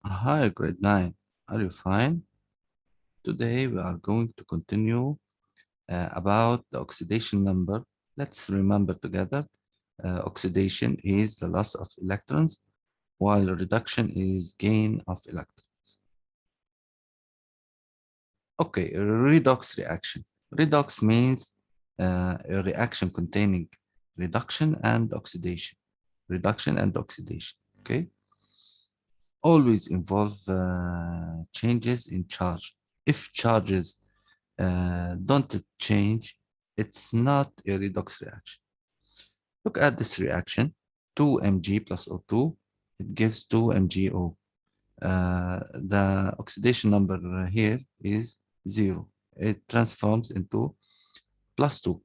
Hi, grade 9. Are you fine? Today we are going to continue about the oxidation number. Let's remember together. Oxidation is the loss of electrons, while reduction is gain of electrons. Okay, redox reaction. Redox means a reaction containing reduction and oxidation. Reduction and oxidation, okay? Always involve changes in charge. If charges don't change, it's not a redox reaction. Look at this reaction, 2 Mg plus O2, it gives 2 MgO. The oxidation number here is 0. It transforms into plus 2,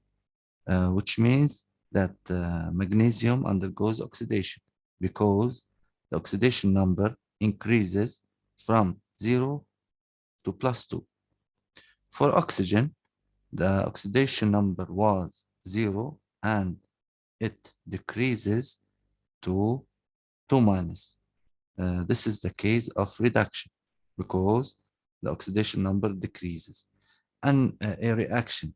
which means that magnesium undergoes oxidation because the oxidation number increases from 0 to plus 2. For oxygen, the oxidation number was 0 and it decreases to 2 minus. This is the case of reduction because the oxidation number decreases. And a reaction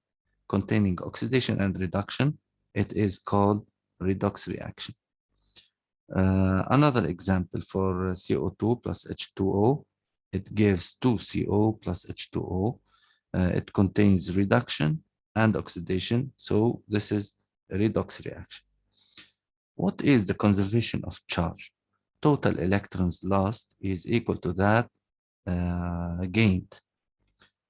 containing oxidation and reduction, it is called redox reaction. Another example for CO2 plus H2O, it gives 2CO plus H2O. It contains reduction and oxidation, so this is a redox reaction. What is the conservation of charge? Total electrons lost is equal to that gained.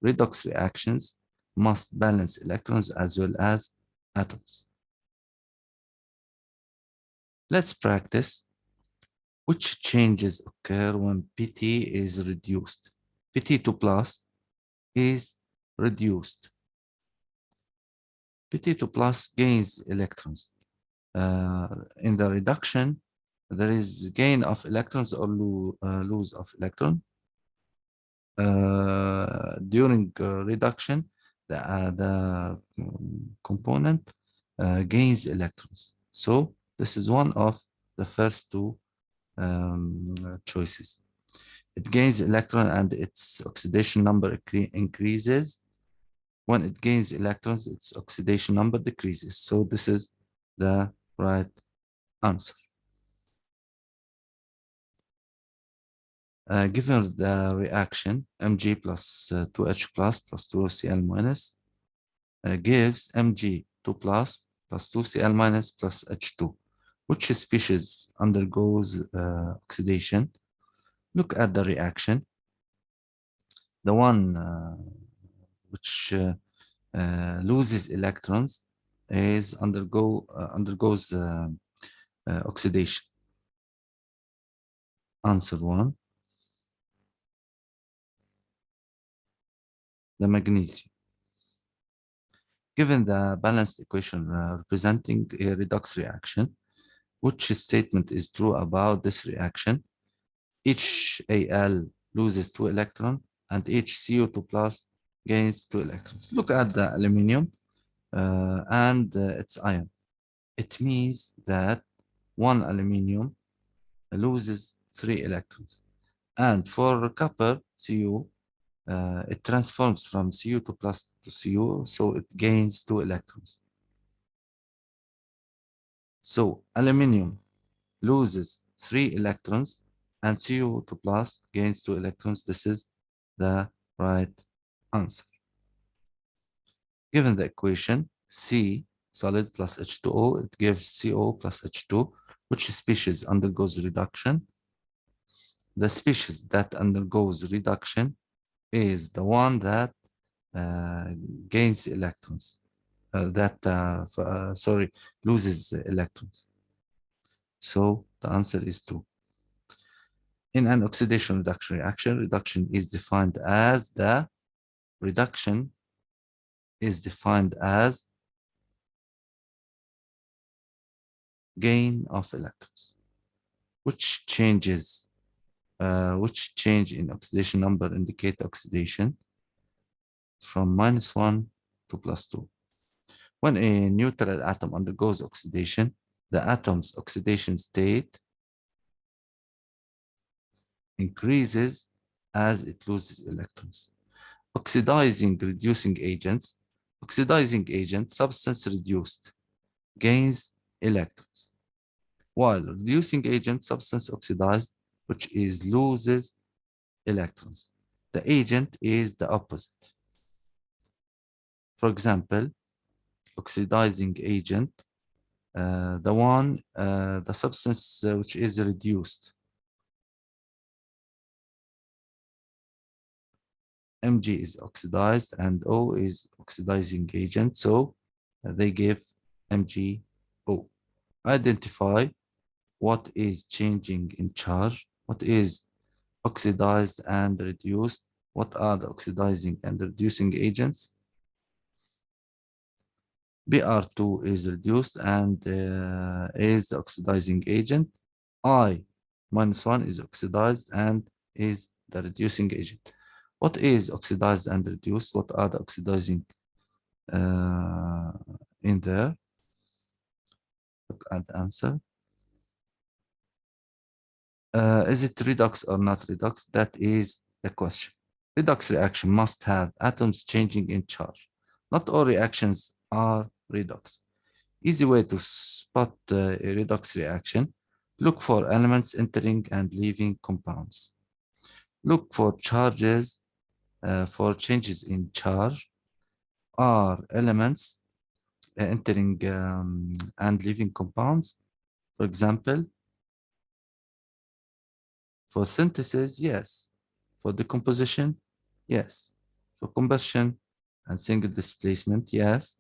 Redox reactions must balance electrons as well as atoms. Let's practice. Which changes occur when Pt is reduced? Pt2 plus is reduced. Pt2 plus gains electrons. In the reduction, there is gain of electrons or lose of electron. During reduction, the component gains electrons. So this is one of the first two choices. It gains electron and its oxidation number increases. When it gains electrons, its oxidation number decreases. So this is the right answer. Given the reaction, Mg plus 2H plus 2Cl minus gives Mg2 plus 2Cl minus plus H2. Which species undergoes oxidation? Look at the reaction. The one which loses electrons is undergoes oxidation. Answer 1, the magnesium. Given the balanced equation representing a redox reaction, which statement is true about this reaction? Each Al loses 2 electrons and each CO2 plus gains 2 electrons. Look at the aluminum and its ion. It means that one aluminum loses 3 electrons. And for copper, Cu, it transforms from Cu2 plus to Cu, so it gains 2 electrons. So aluminum loses 3 electrons and CO2 plus gains 2 electrons. This is the right answer. Given the equation C solid plus H2O, it gives CO plus H2. Which species undergoes reduction? The species that undergoes reduction is the one that gains electrons, loses electrons. So the answer is 2. In an oxidation reduction reaction, reduction is defined as gain of electrons. Which change in oxidation number indicate oxidation? From -1 to +2. When a neutral atom undergoes oxidation, the atom's oxidation state increases as it loses electrons. Oxidizing reducing agents, oxidizing agent, substance reduced, gains electrons, while reducing agent, substance oxidized, which is loses electrons. The agent is the opposite. For example, oxidizing agent, the substance which is reduced, Mg is oxidized and O is oxidizing agent, so they give MgO. Identify what is changing in charge, what is oxidized and reduced, what are the oxidizing and reducing agents. Br2 is reduced and is the oxidizing agent. I-1 is oxidized and is the reducing agent. What is oxidized and reduced? What are the oxidizing in there? Look at the answer. Is it redox or not redox? That is the question. Redox reaction must have atoms changing in charge. Not all reactions are redox. Easy way to spot a redox reaction. Look for elements entering and leaving compounds. Look for charges, for changes in charge. Are elements entering and leaving compounds? For example, for synthesis, yes. For decomposition, yes. For combustion and single displacement, yes.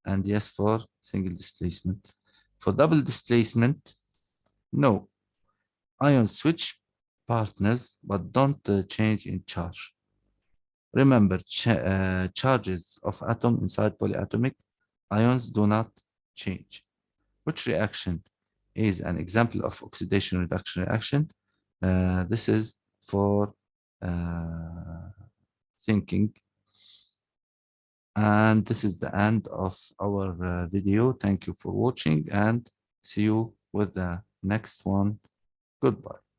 And yes for single displacement. For double displacement, no. Ions switch partners but don't change in charge. Remember, charges of atom inside polyatomic ions do not change. Which reaction is an example of oxidation reduction reaction? This is for thinking. And this is the end of our video. Thank you for watching and see you with the next one. Goodbye.